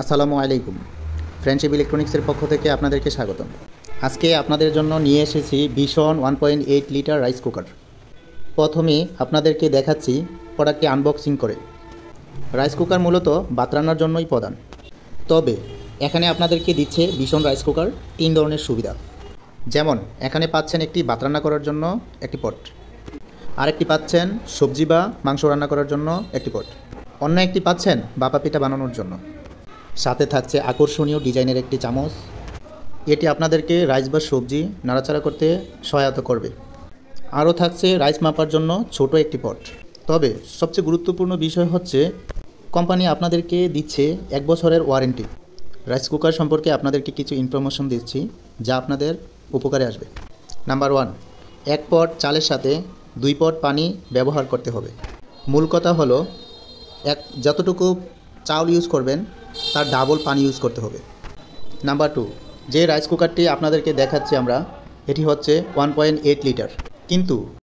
আসসালামু আলাইকুম। ফ্রেন্ডশিপ ইলেকট্রনিক্সের পক্ষ থেকে আপনাদেরকে স্বাগতম। আজকে আপনাদের জন্য নিয়ে এসেছি ভিশন 1.8 লিটার রাইস কুকার। প্রথমে আপনাদেরকে দেখাচ্ছি প্রোডাক্টটি আনবক্সিং করে। রাইস কুকার মূলত ভাত রান্নার জন্যই প্রধান, তবে এখানে আপনাদেরকে দিচ্ছে ভিশন রাইস কুকার 3 ধরনের সুবিধা। যেমন এখানে পাচ্ছেন একটি ভাত রান্না করার জন্য একটি পট, আরেকটি পাচ্ছেন সবজি বা মাংস রান্না করার জন্য একটি পট, অন্য একটি পাচ্ছেন ভাপা পিঠা বানানোর জন্য। সাথে থাকছে আকর্ষণীয় ডিজাইনের একটি চামচ, এটি আপনাদেরকে রাইস বা সবজি নাড়াচাড়া করতে সহায়তা করবে। আরও থাকছে রাইস মাপার জন্য ছোট একটি পট। তবে সবচেয়ে গুরুত্বপূর্ণ বিষয় হচ্ছে কোম্পানি আপনাদেরকে দিচ্ছে 1 বছরের ওয়ারেন্টি। রাইস কুকার সম্পর্কে আপনাদেরকে কিছু ইনফরমেশন দিচ্ছি যা আপনাদের উপকারে আসবে। নাম্বার 1, 1 পট চালের সাথে 2 পট পানি ব্যবহার করতে হবে। মূল কথা হলো যতটুকু চাউল ইউজ করবেন তার ডাবল পানি ইউজ করতে হবে। নাম্বার 2, যে রাইস কুকারটি আপনাদেরকে দেখাচ্ছি আমরা, এটি হচ্ছে 1.8 লিটার, কিন্তু